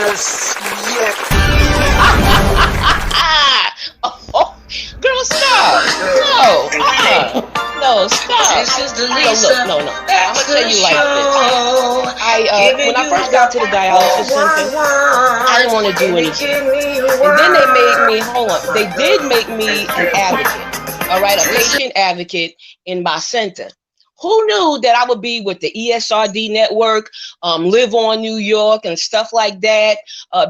Yes, yes. Oh, girl, stop. No, no, stop. This is the No, Lisa look, no. I'm gonna tell you like this. Show. When I first got to the dialysis center, I didn't want to do anything. And then they made me, hold on, they did make me an advocate, all right, a patient advocate in my center. Who knew that I would be with the ESRD network, Live on New York and stuff like that,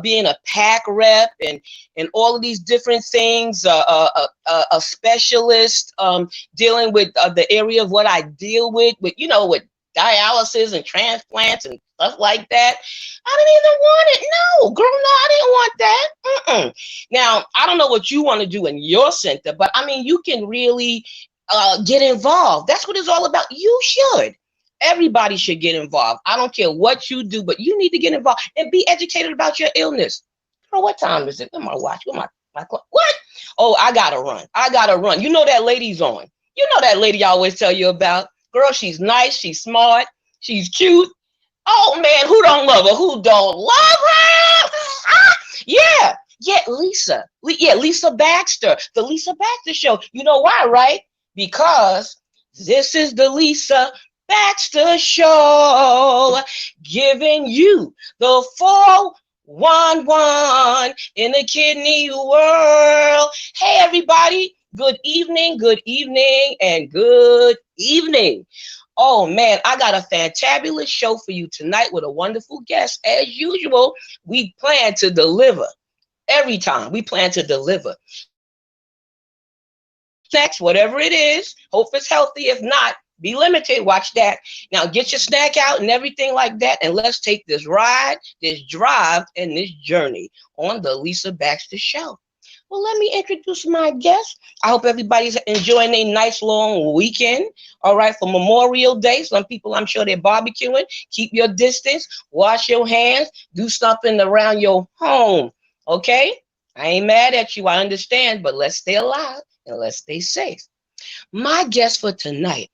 being a PAC rep and all of these different things, a specialist dealing with the area of what I deal with with dialysis and transplants and stuff like that. I didn't even want it. No, girl, no, I didn't want that. Now, I don't know what you want to do in your center, but I mean, you can really get involved. That's what it's all about. You should. Everybody should get involved. I don't care what you do, but you need to get involved and be educated about your illness. Girl, what time is it? Let my watch. Where my clock? What? Oh, I gotta run. You know that lady's on. You know that lady I always tell you about. Girl, she's nice. She's smart. She's cute. Oh man, who don't love her? Who don't love her? Yeah, Lisa. Lisa Baxter. The Lisa Baxter Show. You know why, right? Because this is the Lisa Baxter Show, giving you the 411 in the kidney world. Hey, everybody. Good evening, and good evening. Oh, man, I got a fantabulous show for you tonight with a wonderful guest. As usual, we plan to deliver. Every time we plan to deliver. Snacks, whatever it is, hope it's healthy. If not, be limited. Watch that. Now get your snack out and everything like that, and let's take this ride, this drive, and this journey on the Lisa Baxter Show. Well, let me introduce my guest. I hope everybody's enjoying a nice long weekend. All right, for Memorial Day. Some people, I'm sure they're barbecuing. Keep your distance. Wash your hands. Do something around your home. Okay? I ain't mad at you. I understand, but let's stay alive and let's stay safe. My guest for tonight,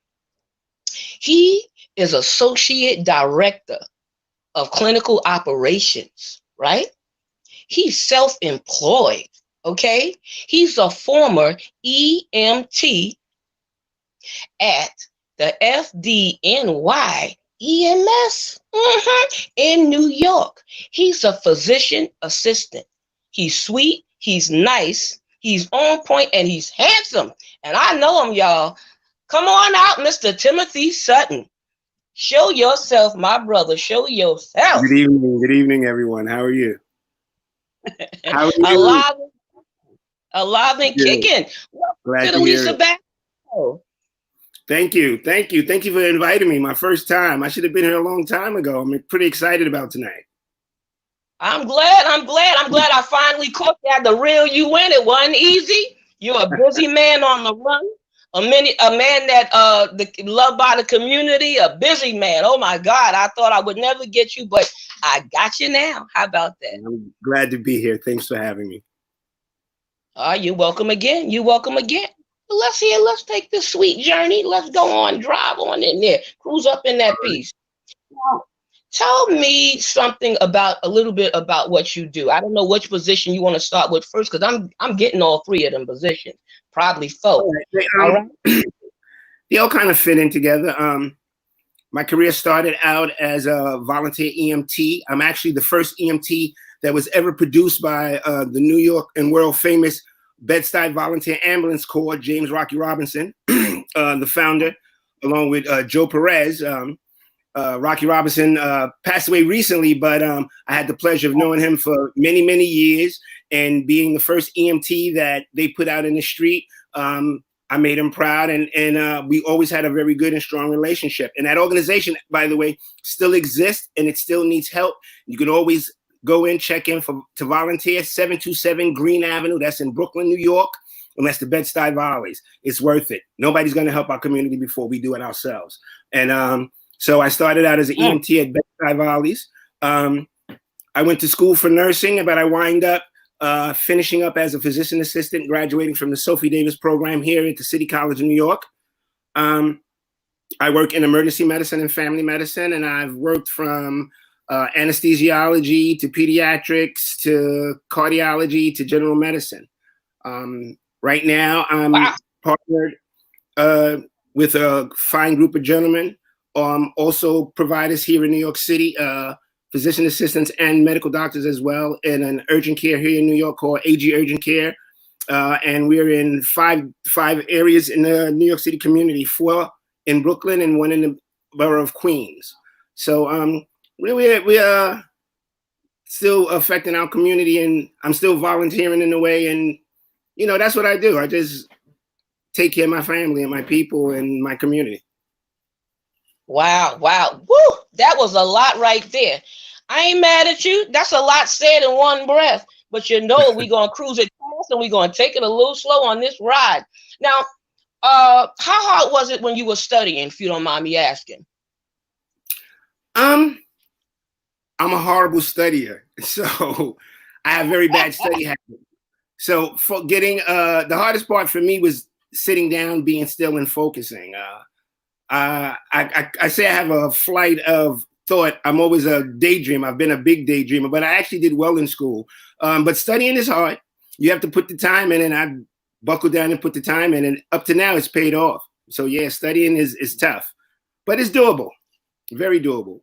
he is Associate Director of Clinical Operations, right? He's self-employed, okay? He's a former EMT at the FDNY EMS in New York. He's a physician assistant. He's sweet, he's nice, he's on point, and he's handsome. And I know him, y'all. Come on out, Mr. Timothy Sutton. Show yourself, my brother. Show yourself. Good evening, everyone. How are you? How are you? Alive and kicking. Welcome to the Lisa Baxter Show. Thank you for inviting me. My first time. I should have been here a long time ago. I'm pretty excited about tonight. I'm glad I finally caught that. The real you in. It wasn't easy. You're a busy man on the run. A man that loved by the community, a busy man. Oh my God, I thought I would never get you, but I got you now. How about that? I'm glad to be here. Thanks for having me. You're welcome again. Let's take this sweet journey. Let's go on, drive on in there, cruise up in that piece. Now, tell me something a little bit about what you do. I don't know which position you want to start with first, because I'm getting all three of them positions, probably four. All right. They all kind of fit in together. My career started out as a volunteer EMT. I'm actually the first EMT that was ever produced by the New York and world famous Bed-Stuy Volunteer Ambulance Corps, James Rocky Robinson, the founder, along with Joe Perez. Rocky Robinson passed away recently, but I had the pleasure of knowing him for many, many years and being the first EMT that they put out in the street. I made him proud, and we always had a very good and strong relationship. And that organization, by the way, still exists, and it still needs help. You can always go in, check in to volunteer, 727 Green Avenue. That's in Brooklyn, New York. And that's the Bed-Stuy Volleys. It's worth it. Nobody's going to help our community before we do it ourselves. And so I started out as an EMT at Bed-Stuy Volleys. I went to school for nursing, but I wind up finishing up as a physician assistant, graduating from the Sophie Davis program here at the City College of New York. I work in emergency medicine and family medicine, and I've worked from anesthesiology to pediatrics to cardiology to general medicine. Right now, I'm partnered with a fine group of gentlemen, also providers here in New York City, physician assistants and medical doctors as well, in an urgent care here in New York called AG Urgent Care. And we're in five areas in the New York City community, 4 in Brooklyn and 1 in the borough of Queens. So we are still affecting our community, and I'm still volunteering in a way. And, you know, that's what I do. I just take care of my family and my people and my community. Wow. Wow. Woo! That was a lot right there. I ain't mad at you. That's a lot said in one breath. But you know, we're going to cruise it fast and we're going to take it a little slow on this ride. Now, how hard was it when you were studying, if you don't mind me asking? I'm a horrible studier, so I have very bad study habits. So for getting the hardest part for me was sitting down, being still, and focusing. I say I have a flight of thought. I'm always a daydreamer. I've been a big daydreamer, but I actually did well in school. But studying is hard. You have to put the time in, and I buckled down and put the time in, and up to now it's paid off. So yeah, studying is tough, but it's doable. Very doable.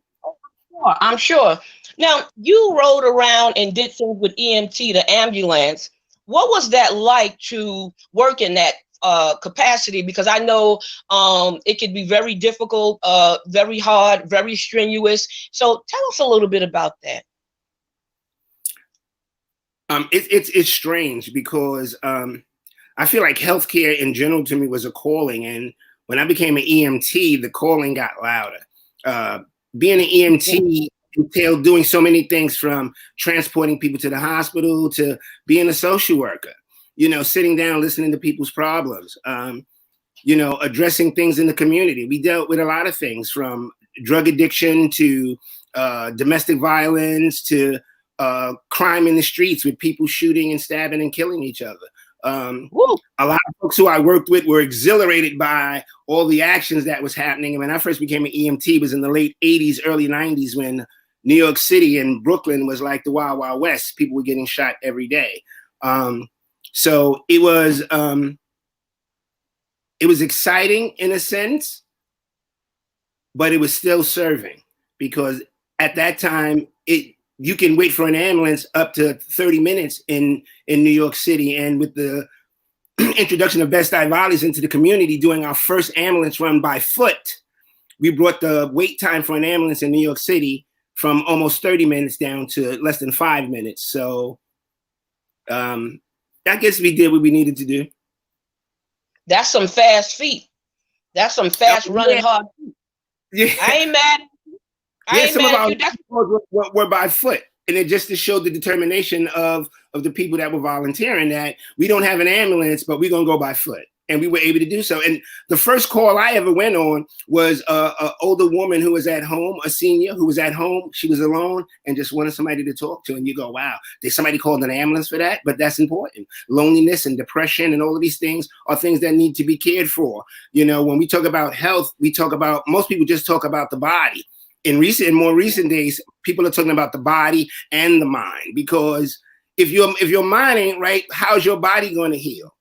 I'm sure. Now, you rode around and did things with EMT, the ambulance. What was that like to work in that capacity? Because I know it could be very difficult, very hard, very strenuous. So tell us a little bit about that. It's strange because I feel like healthcare in general to me was a calling. And when I became an EMT, the calling got louder. Being an EMT entailed doing so many things, from transporting people to the hospital to being a social worker, you know, sitting down, listening to people's problems, you know, addressing things in the community. We dealt with a lot of things, from drug addiction to domestic violence to crime in the streets, with people shooting and stabbing and killing each other. A lot of folks who I worked with were exhilarated by all the actions that was happening. And when I first became an EMT, it was in the late 80s, early 90s, when New York City and Brooklyn was like the Wild Wild West. People were getting shot every day. So it was exciting in a sense, but it was still serving, because at that time, you can wait for an ambulance up to 30 minutes in New York City. And with the introduction of Best-Eye volleys into the community, doing our first ambulance run by foot, we brought the wait time for an ambulance in New York City from almost 30 minutes down to less than 5 minutes. So I guess we did what we needed to do. That's some fast feet. That's some fast running hard feet. Yeah. I ain't mad. Some of our were by foot, and it just to show the determination of the people that were volunteering, that we don't have an ambulance, but we're gonna go by foot, and we were able to do so. And the first call I ever went on was a older woman who was at home, a senior who was at home. She was alone and just wanted somebody to talk to. And you go, wow, there's somebody called an ambulance for that, but that's important. Loneliness and depression and all of these things are things that need to be cared for. You know, when we talk about health, most people just talk about the body. In more recent days, people are talking about the body and the mind, because if your mind ain't right, how's your body going to heal?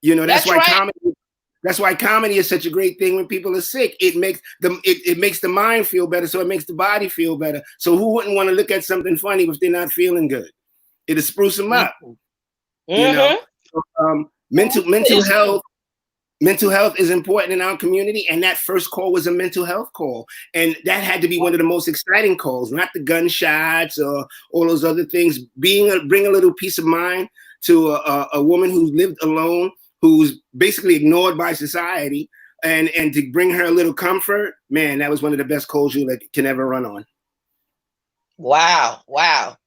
You know, that's why right. That's why comedy is such a great thing when people are sick. It makes the mind feel better, so it makes the body feel better. So who wouldn't want to look at something funny if they're not feeling good? It'll spruce them up. Mm-hmm. You know, so, mental health. Mental health is important in our community, and that first call was a mental health call. And that had to be one of the most exciting calls, not the gunshots or all those other things. Bring a little peace of mind to a woman who lived alone, who's basically ignored by society, and to bring her a little comfort, man, that was one of the best calls you can ever run on. Wow. Wow.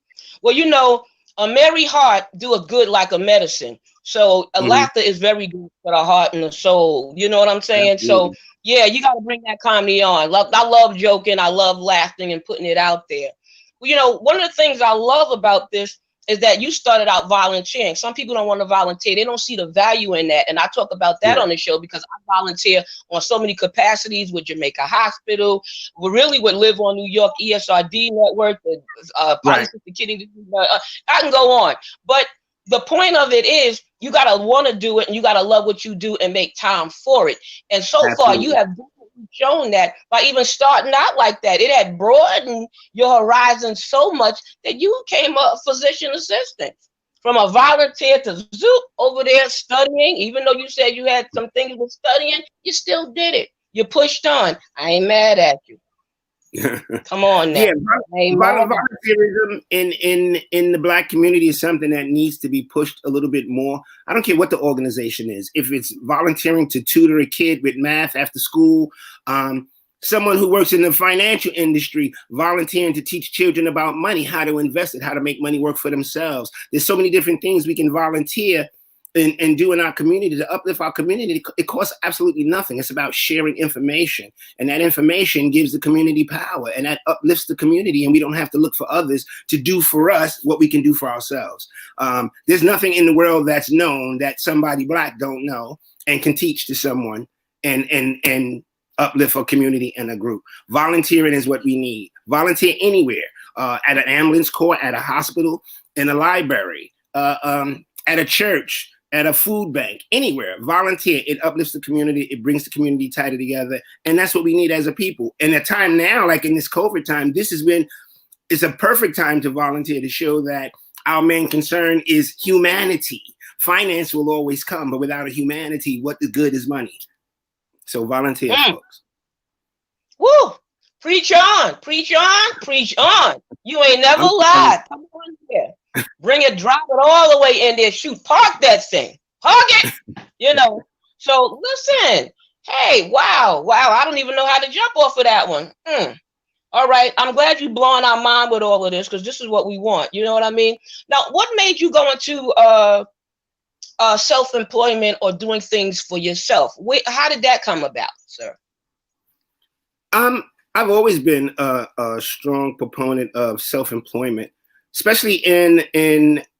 Well, you know, a merry heart do a good like a medicine. So laughter is very good for the heart and the soul. You know what I'm saying? Absolutely. So yeah, you got to bring that comedy on. I love joking. I love laughing and putting it out there. Well, you know, one of the things I love about this, is that you started out volunteering. Some people don't want to volunteer. They don't see the value in that. And I talk about that on the show because I volunteer on so many capacities with Jamaica Hospital. We really would Live on New York, ESRD Network, the Polycystic Kidney Disease. I can go on. But the point of it is you got to want to do it and you got to love what you do and make time for it. And so far, you have shown that by even starting out like that. It had broadened your horizon so much that you came up physician assistant. From a volunteer to zoop over there studying, even though you said you had some things with studying, you still did it. You pushed on. I ain't mad at you. Come on now. Volunteerism in the Black community is something that needs to be pushed a little bit more. I don't care what the organization is. If it's volunteering to tutor a kid with math after school, someone who works in the financial industry, volunteering to teach children about money, how to invest it, how to make money work for themselves. There's so many different things we can volunteer and do in our community to uplift our community. It costs absolutely nothing. It's about sharing information, and that information gives the community power, and that uplifts the community, and we don't have to look for others to do for us what we can do for ourselves. There's nothing in the world that's known that somebody Black don't know and can teach to someone and uplift a community and a group. Volunteering is what we need. Volunteer anywhere, at an ambulance corps, at a hospital, in a library, at a church, at a food bank, anywhere. Volunteer. It uplifts the community. It brings the community tighter together. And that's what we need as a people. And at time now, like in this COVID time, this is when it's a perfect time to volunteer, to show that our main concern is humanity. Finance will always come, but without a humanity, what the good is money? So volunteer, folks. Woo! Preach on, preach on, preach on. You ain't never lied. Come on here. Bring it, drop it all the way in there. Shoot, park that thing. Park it. So listen. Hey, wow. I don't even know how to jump off of that one. All right. I'm glad you're blowing our mind with all of this, because this is what we want. You know what I mean? Now, what made you go into self-employment or doing things for yourself? How did that come about, sir? I've always been a strong proponent of self-employment, especially in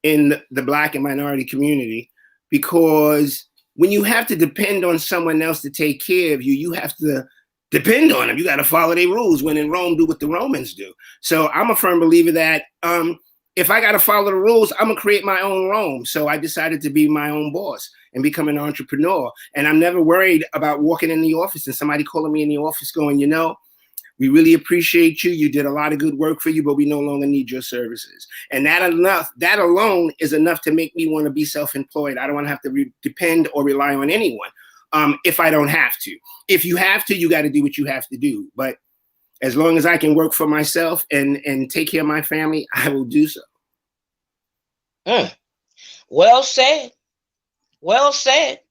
the Black and minority community, because when you have to depend on someone else to take care of you, you have to depend on them. You got to follow their rules. When in Rome, do what the Romans do. So I'm a firm believer that if I got to follow the rules, I'm going to create my own Rome. So I decided to be my own boss and become an entrepreneur. And I'm never worried about walking in the office and somebody calling me in the office going, we really appreciate you. You did a lot of good work for you, but we no longer need your services. And that alone is enough to make me want to be self-employed. I don't want to have to depend or rely on anyone if I don't have to. If you have to, you got to do what you have to do. But as long as I can work for myself and take care of my family, I will do so. Well said. Well said.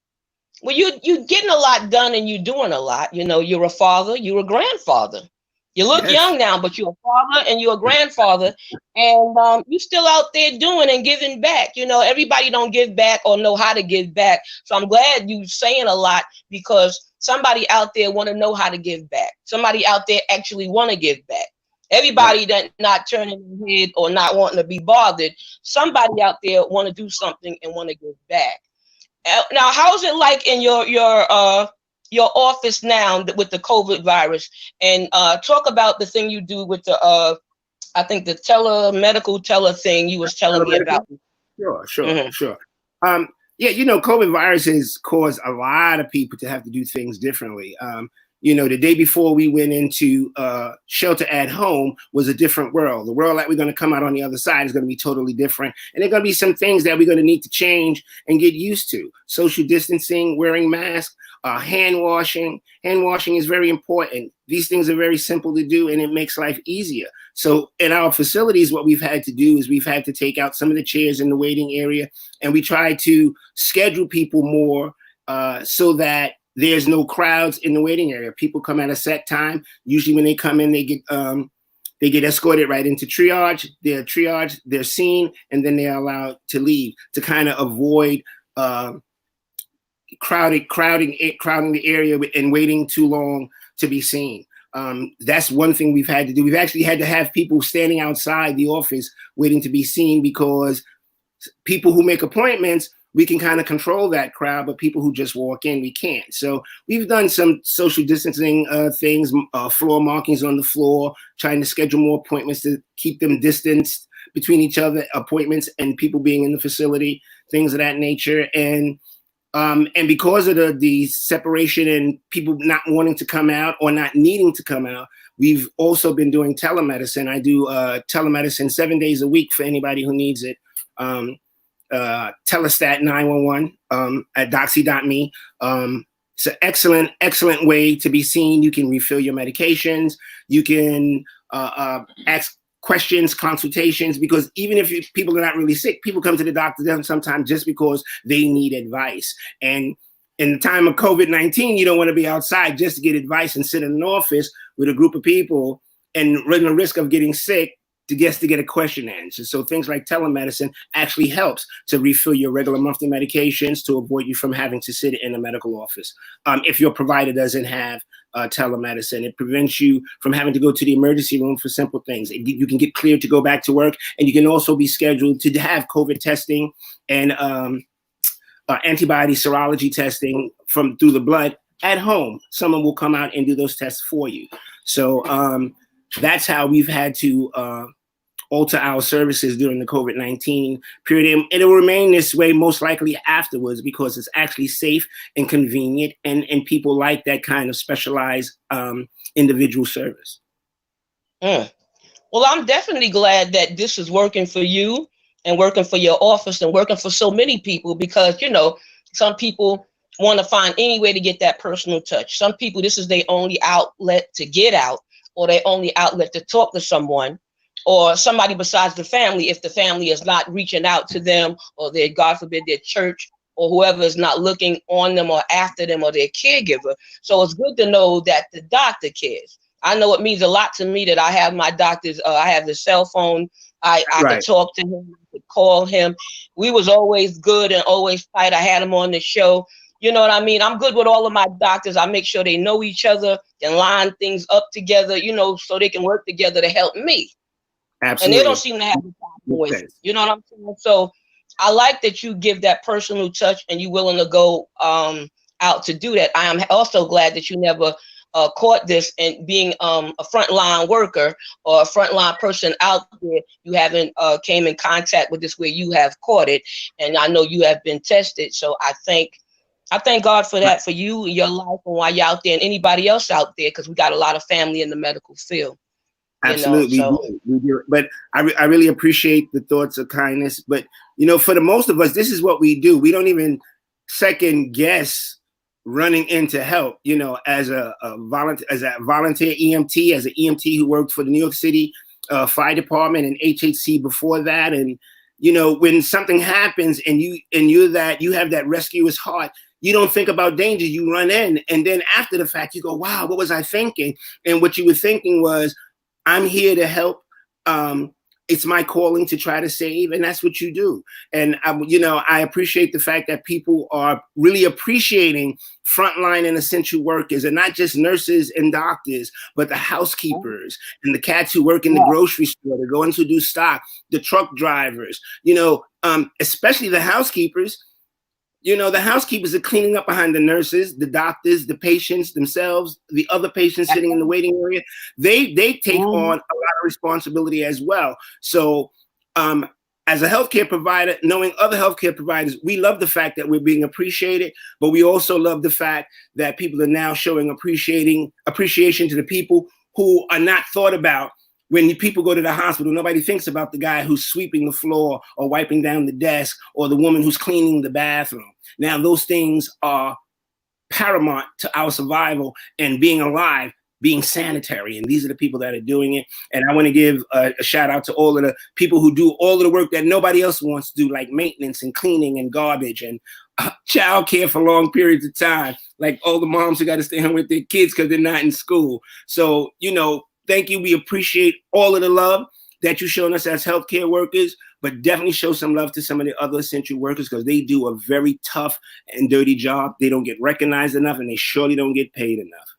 Well, you're getting a lot done and you're doing a lot. You're a father, you're a grandfather. You look young now, but you're a father and you're a grandfather, and you're still out there doing and giving back. Everybody don't give back or know how to give back. So I'm glad you're saying a lot, because somebody out there want to know how to give back. Somebody out there actually want to give back. Everybody that not turning their head or not wanting to be bothered, somebody out there want to do something and want to give back. Now, how's it like in your office now with the COVID virus? And talk about the thing you do with the I think the medical thing you was telling me about. Sure. COVID virus has caused a lot of people to have to do things differently. The day before we went into shelter at home was a different world. The world that we're going to come out on the other side is going to be totally different. And there are going to be some things that we're going to need to change and get used to. Social distancing, wearing masks, hand washing. Hand washing is very important. These things are very simple to do, and it makes life easier. So in our facilities, what we've had to do is we've had to take out some of the chairs in the waiting area, and we try to schedule people more so that there's no crowds in the waiting area. People come at a set time. Usually when they come in, they get escorted right into triage. They're triaged, they're seen, and then they're allowed to leave to kind of avoid crowding the area and waiting too long to be seen. That's one thing we've had to do. We've actually had to have people standing outside the office waiting to be seen, because people who make appointments, we can kind of control that crowd, but people who just walk in, we can't. So we've done some social distancing things, floor markings on the floor, trying to schedule more appointments to keep them distanced between each other, appointments and people being in the facility, things of that nature. And because of the separation and people not wanting to come out or not needing to come out, we've also been doing telemedicine. I do telemedicine 7 days a week for anybody who needs it. Telestat 911 at doxy.me. It's an excellent way to be seen. You can refill your medications. You can ask questions, consultations, because even if people are not really sick, people come to the doctor sometimes just because they need advice. And in the time of COVID-19, you don't want to be outside just to get advice and sit in an office with a group of people and run the risk of getting sick to get a question answered. So things like telemedicine actually helps to refill your regular monthly medications to avoid you from having to sit in a medical office. If your provider doesn't have telemedicine, it prevents you from having to go to the emergency room for simple things. You can get cleared to go back to work, and you can also be scheduled to have COVID testing and antibody serology testing through the blood at home. Someone will come out and do those tests for you. So that's how we've had to alter our services during the COVID-19 period. And it will remain this way most likely afterwards, because it's actually safe and convenient, and people like that kind of specialized individual service. Well, I'm definitely glad that this is working for you and working for your office and working for so many people, because, you know, some people want to find any way to get that personal touch. Some people, this is their only outlet to get out, or their only outlet to talk to someone or somebody besides the family, if the family is not reaching out to them, or their, God forbid, their church or whoever is not looking on them or after them, or their caregiver. So it's good to know that the doctor cares. I know it means a lot to me that I have my doctor's, I have the cell phone. I Right. could talk to him, I could call him. We was always good and always tight. I had him on the show. You know what I mean? I'm good with all of my doctors. I make sure they know each other and line things up together, you know, so they can work together to help me. Absolutely. And they don't seem to have a problem with it. You know what I'm saying? So I like that you give that personal touch and you're willing to go out to do that. I am also glad that you never caught this, and being a frontline worker or a frontline person out there, you haven't came in contact with this where you have caught it. And I know you have been tested. So I thank God for that, for you and your life, and why you're out there, and anybody else out there, because we got a lot of family in the medical field. Absolutely, we do. But I really appreciate the thoughts of kindness. But, you know, for the most of us, this is what we do. We don't even second guess running in to help. You know, as a volunteer EMT, as an EMT who worked for the New York City Fire Department and HHC before that, and you know, when something happens and you have that rescuer's heart, you don't think about danger. You run in, and then after the fact, you go, "Wow, what was I thinking?" And what you were thinking was, I'm here to help. It's my calling to try to save, and that's what you do. And you know, I appreciate the fact that people are really appreciating frontline and essential workers, and not just nurses and doctors, but the housekeepers and the cats who work in the grocery store, the ones who do stock, the truck drivers. You know, especially the housekeepers. You know, the housekeepers are cleaning up behind the nurses, the doctors, the patients themselves, the other patients sitting in the waiting area. They take on a lot of responsibility as well. So as a healthcare provider, knowing other healthcare providers, we love the fact that we're being appreciated, but we also love the fact that people are now showing appreciation to the people who are not thought about. When people go to the hospital, nobody thinks about the guy who's sweeping the floor or wiping down the desk, or the woman who's cleaning the bathroom. Now, those things are paramount to our survival and being alive, being sanitary. And these are the people that are doing it. And I want to give a shout out to all of the people who do all of the work that nobody else wants to do, like maintenance and cleaning and garbage and child care for long periods of time, like all the moms who got to stay home with their kids because they're not in school. So, you know, thank you. We appreciate all of the love that you've shown us as healthcare workers, but definitely show some love to some of the other essential workers, because they do a very tough and dirty job. They don't get recognized enough, and they surely don't get paid enough.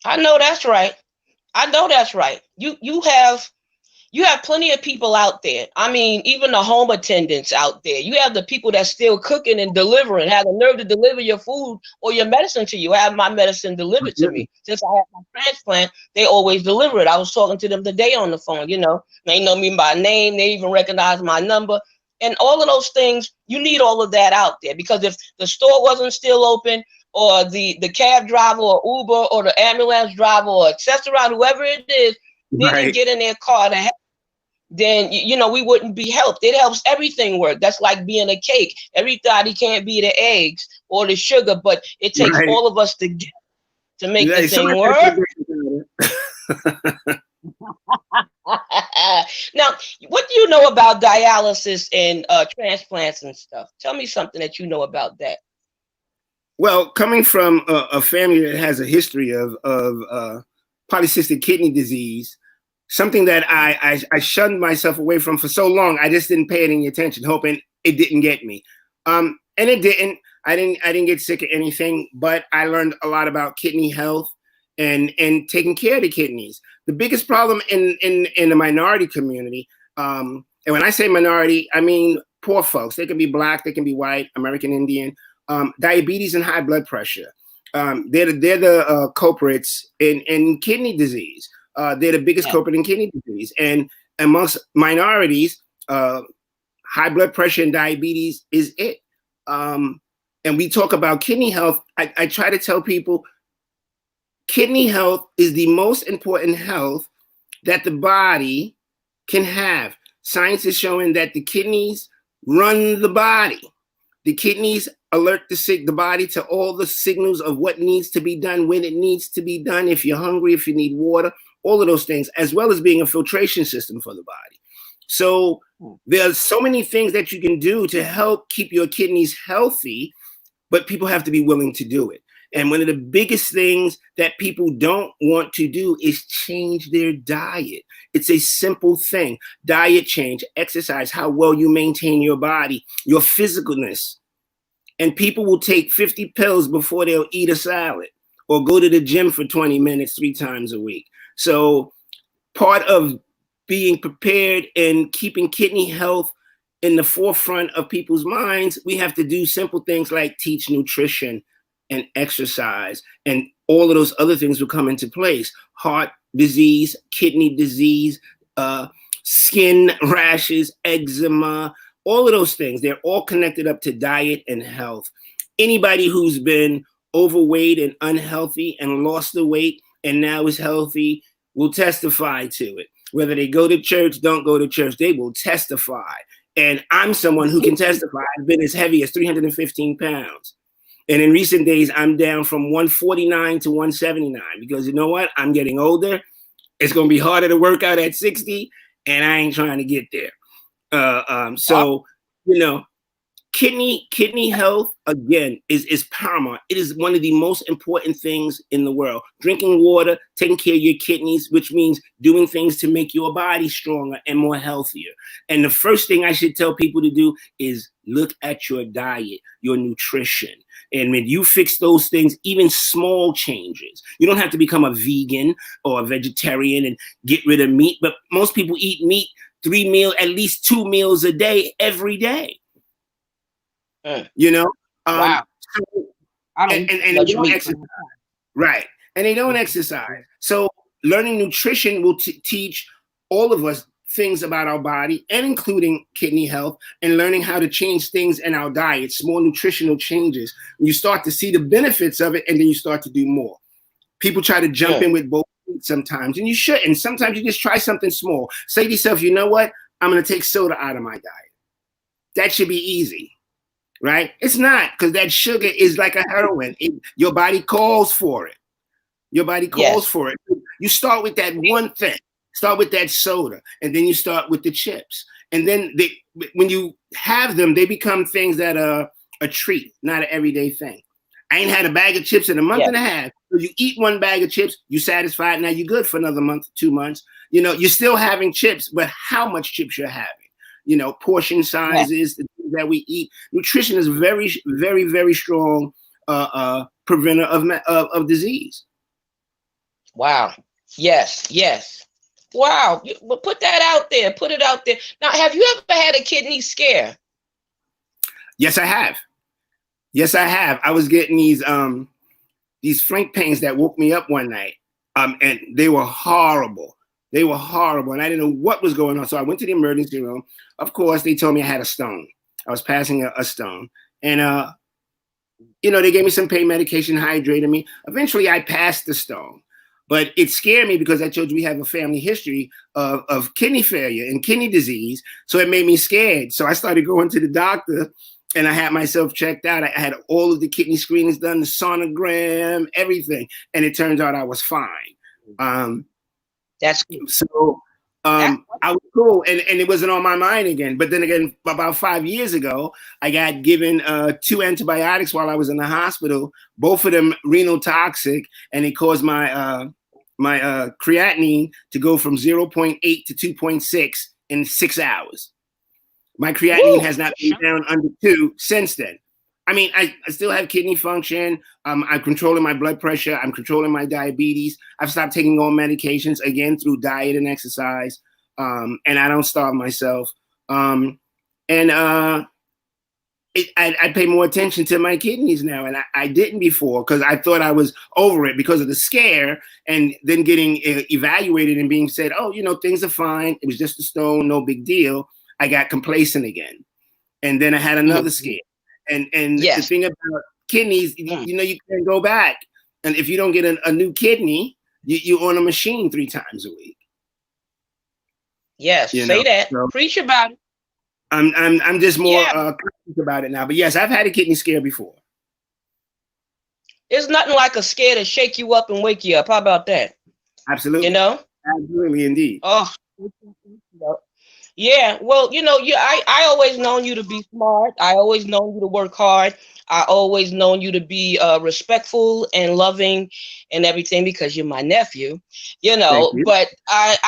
I know that's right. I know that's right. You have plenty of people out there. I mean, even the home attendants out there. You have the people that's still cooking and delivering, have the nerve to deliver your food or your medicine to you. Have my medicine delivered to me. Since I had my transplant, they always deliver it. I was talking to them today on the phone, you know. They know me by name. They even recognize my number. And all of those things, you need all of that out there, because if the store wasn't still open, or the cab driver or Uber or the ambulance driver or accessory, whoever it is, didn't Right. get in their car to help, then you know we wouldn't be helped. It helps everything work. That's like being a cake. Everybody can't be the eggs or the sugar, but it takes Right. all of us to make the Yeah, thing somebody work. said Now, what do you know about dialysis and transplants and stuff? Tell me something that you know about that. well, coming from a family that has a history of polycystic kidney disease, something that I shunned myself away from for so long, I just didn't pay any attention, hoping it didn't get me. And it didn't. I didn't get sick of anything, but I learned a lot about kidney health and taking care of the kidneys. The biggest problem in the minority community, and when I say minority, I mean poor folks. They can be Black, they can be white, American Indian, diabetes and high blood pressure. They're the culprits in kidney disease. They're the biggest culprit in kidney disease. And amongst minorities, high blood pressure and diabetes is it. And we talk about kidney health. I try to tell people kidney health is the most important health that the body can have. Science is showing that the kidneys run the body. The kidneys alert the body to all the signals of what needs to be done, when it needs to be done, if you're hungry, if you need water, all of those things, as well as being a filtration system for the body. So there's so many things that you can do to help keep your kidneys healthy, but people have to be willing to do it. And one of the biggest things that people don't want to do is change their diet. It's a simple thing. Diet change, exercise, how well you maintain your body, your physicalness. And people will take 50 pills before they'll eat a salad or go to the gym for 20 minutes 3 times a week. So part of being prepared and keeping kidney health in the forefront of people's minds, we have to do simple things like teach nutrition and exercise, and all of those other things will come into place. Heart disease, kidney disease, skin rashes, eczema, all of those things, they're all connected up to diet and health. Anybody who's been overweight and unhealthy and lost the weight and now is healthy will testify to it. Whether they go to church, don't go to church, they will testify. And I'm someone who can testify. I've been as heavy as 315 pounds. And in recent days, I'm down from 149 to 179 because you know what? I'm getting older. It's going to be harder to work out at 60, and I ain't trying to get there. So, you know, kidney health, again, is paramount. It is one of the most important things in the world. Drinking water, taking care of your kidneys, which means doing things to make your body stronger and more healthier. And the first thing I should tell people to do is look at your diet, your nutrition. And when you fix those things, even small changes, you don't have to become a vegan or a vegetarian and get rid of meat, but most people eat meat at least 2 meals a day, every day. You know, Wow. So, and they don't exercise, right? And they don't exercise. So learning nutrition will teach all of us things about our body, and including kidney health, and learning how to change things in our diet, small nutritional changes. You start to see the benefits of it, and then you start to do more. People try to jump in with both feet sometimes, and you shouldn't. Sometimes you just try something small. Say to yourself, you know what? I'm going to take soda out of my diet. That should be easy. Right? It's not, because that sugar is like a heroin. Your body calls for it. Your body calls for it. You start with that one thing. Start with that soda, and then you start with the chips. And then when you have them, they become things that are a treat, not an everyday thing. I ain't had a bag of chips in a month and a half. So you eat one bag of chips, you satisfied, now you're good for another month, 2 months. You know, you're still having chips, but how much chips you're having? You know, portion sizes, the things that we eat. Nutrition is very, very, very strong preventer of disease. Wow. Yes. Yes. Wow. But put that out there. Put it out there. Now, have you ever had a kidney scare? Yes, I have. Yes, I have. I was getting these flank pains that woke me up one night. And they were horrible. They were horrible. And I didn't know what was going on. So I went to the emergency room. Of course, they told me I had a stone. I was passing a stone. And they gave me some pain medication, hydrated me. Eventually I passed the stone. But it scared me because I told you we have a family history of kidney failure and kidney disease. So it made me scared. So I started going to the doctor and I had myself checked out. I had all of the kidney screenings done, the sonogram, everything. And it turns out I was fine. That's good. So I was cool. And it wasn't on my mind again. But then again, about 5 years ago, I got given 2 antibiotics while I was in the hospital, both of them renal toxic. And it caused my creatinine to go from 0.8 to 2.6 in 6 hours. My creatinine has not been down under 2 since then. I mean, I still have kidney function. I'm controlling my blood pressure. I'm controlling my diabetes. I've stopped taking all medications again through diet and exercise. And I don't starve myself. I pay more attention to my kidneys now. And I didn't before because I thought I was over it because of the scare and then getting evaluated and being said, oh, things are fine. It was just a stone, no big deal. I got complacent again. And then I had another scare. And yes. The thing about kidneys, you can't go back. And if you don't get a new kidney, you're on a machine 3 times a week. Yes, say that. So, preach about it. I'm just more conscious about it now. But yes, I've had a kidney scare before. There's nothing like a scare to shake you up and wake you up. How about that? Absolutely. Absolutely, indeed. Oh, yeah. Well, I always known you to be smart. I always known you to work hard. I always known you to be respectful and loving and everything because you're my nephew, but I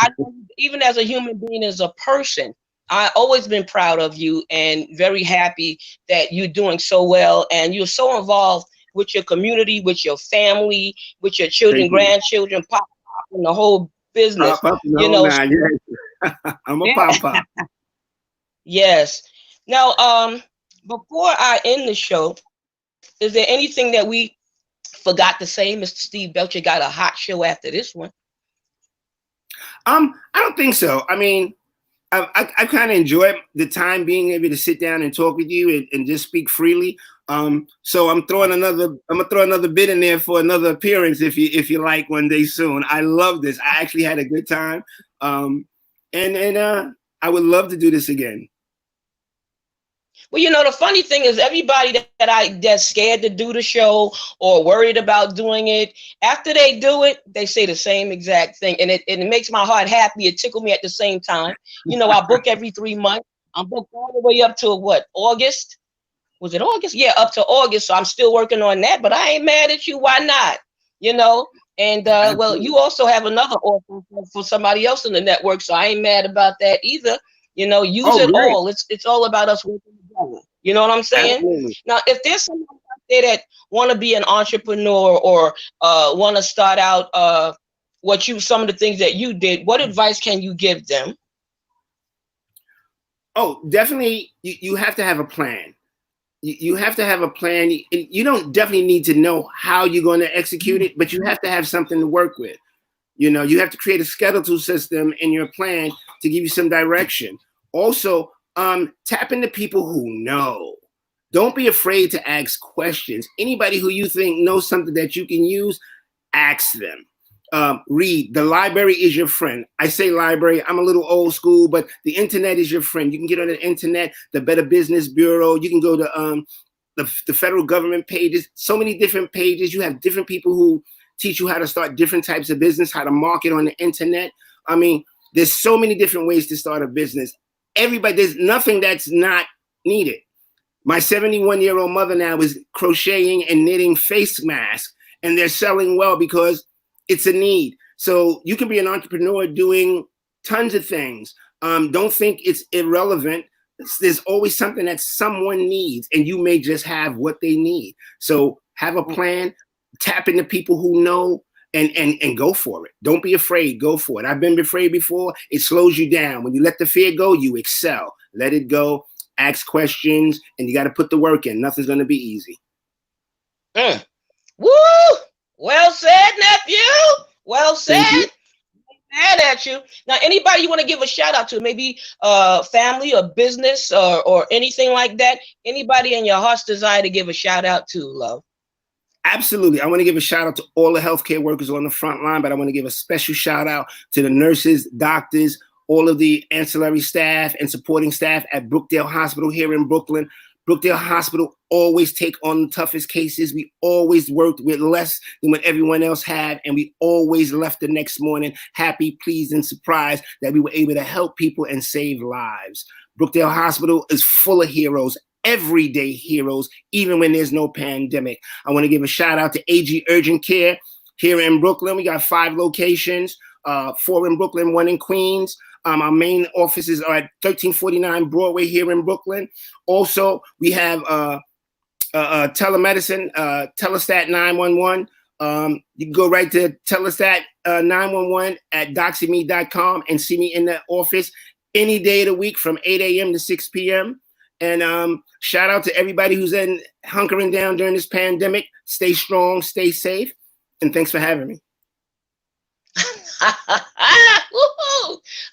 even as a human being, as a person, I always been proud of you and very happy that you're doing so well. And you're so involved with your community, with your family, with your children, grandchildren, pop, and the whole business, I'm a pop. Yes. Now, before I end the show, is there anything that we forgot to say? Mr. Steve Belcher got a hot show after this one. I don't think so. I mean, I kind of enjoy the time being able to sit down and talk with you and just speak freely. So I'm gonna throw another bit in there for another appearance if you like one day soon. I love this. I actually had a good time. And I would love to do this again. Well, the funny thing is everybody that's scared to do the show or worried about doing it, after they do it, they say the same exact thing. And it makes my heart happy. It tickles me at the same time. I book every 3 months. I'm booked all the way up to August? Was it August? Yeah, up to August. So I'm still working on that, but I ain't mad at you. Why not? And well, you also have another offer for somebody else in the network. So I ain't mad about that either. Use it all. It's all about us working together. You know what I'm saying? Absolutely. Now, if there's someone out there that want to be an entrepreneur or want to start out some of the things that you did, what advice can you give them? Oh, definitely. You have to have a plan. You have to have a plan. You don't definitely need to know how you're going to execute it, but you have to have something to work with. You have to create a skeletal system in your plan to give you some direction. Also, tap into people who know. Don't be afraid to ask questions. Anybody who you think knows something that you can use, ask them. Read. The library is your friend. I say library. I'm a little old school, but the internet is your friend. You can get on the internet, the Better Business Bureau. You can go to the federal government pages. So many different pages. You have different people who teach you how to start different types of business, how to market on the internet. I mean, there's so many different ways to start a business. There's nothing that's not needed. My 71-year-old mother now is crocheting and knitting face masks, and they're selling well because it's a need. So you can be an entrepreneur doing tons of things. Don't think it's irrelevant. There's always something that someone needs, and you may just have what they need. So have a plan, tap into people who know, and go for it. Don't be afraid. Go for it. I've been afraid before. It slows you down. When you let the fear go, you excel. Let it go. Ask questions, and you got to put the work in. Nothing's going to be easy. Woo! Well said, nephew. Well said. Mad at you. Now, anybody you want to give a shout out to? Maybe family or business or anything like that? Anybody in your heart's desire to give a shout out to, love? Absolutely. I want to give a shout out to all the healthcare workers on the front line, but I want to give a special shout out to the nurses, doctors, all of the ancillary staff and supporting staff at Brookdale Hospital here in Brooklyn. Brookdale Hospital always take on the toughest cases. We always worked with less than what everyone else had, and we always left the next morning happy, pleased, and surprised that we were able to help people and save lives. Brookdale Hospital is full of heroes, everyday heroes, even when there's no pandemic. I want to give a shout out to AG Urgent Care here in Brooklyn. We got 5 locations, 4 in Brooklyn, 1 in Queens. Our main offices are at 1349 Broadway here in Brooklyn. Also, we have telemedicine, Telestat 911. You can go right to Telestat 911 at doxyme.com and see me in the office any day of the week from 8 a.m. to 6 p.m. And shout out to everybody who's hunkering down during this pandemic. Stay strong, stay safe, and thanks for having me.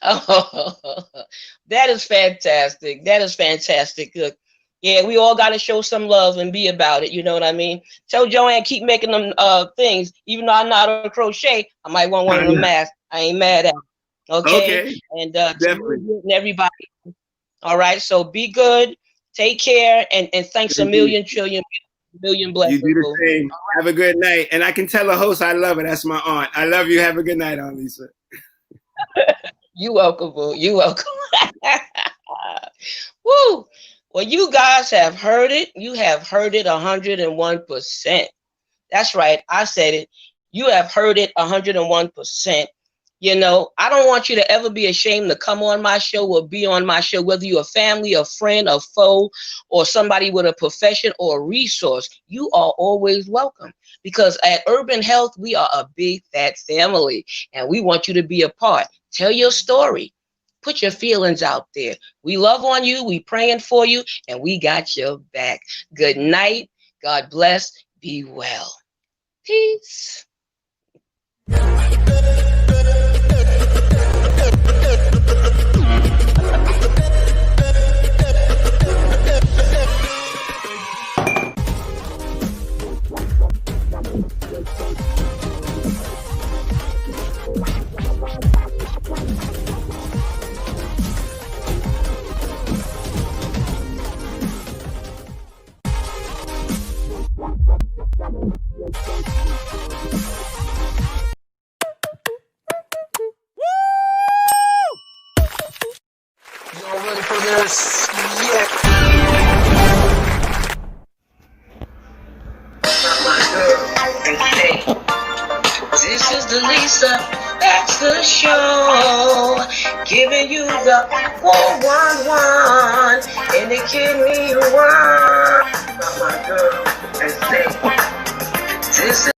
Oh, that is fantastic. That is fantastic. Good. Yeah, we all got to show some love and be about it. You know what I mean? Tell Joanne, keep making them things. Even though I'm not a crochet, I might want one of them masks. I ain't mad at them. Okay? And Definitely. Everybody. All right. So be good. Take care. And thanks a million blessings. You do the same. Have a good night. And I can tell the host I love her. That's my aunt. I love you. Have a good night, Aunt Lisa. You welcome, boo. You welcome. Woo. Well, you guys have heard it. You have heard it 101%. That's right. I said it. You have heard it 101%. You know, I don't want you to ever be ashamed to come on my show or be on my show, whether you're a family, a friend, a foe, or somebody with a profession or a resource. You are always welcome, because at Urban Health, we are a big, fat family, and we want you to be a part. Tell your story. Put your feelings out there. We love on you. We praying for you, and we got your back. Good night. God bless. Be well. Peace. Y'all ready for this? Yeah. This is the Lisa Baxter Show, giving you the 411 and the kidney one. My girl, and say, this is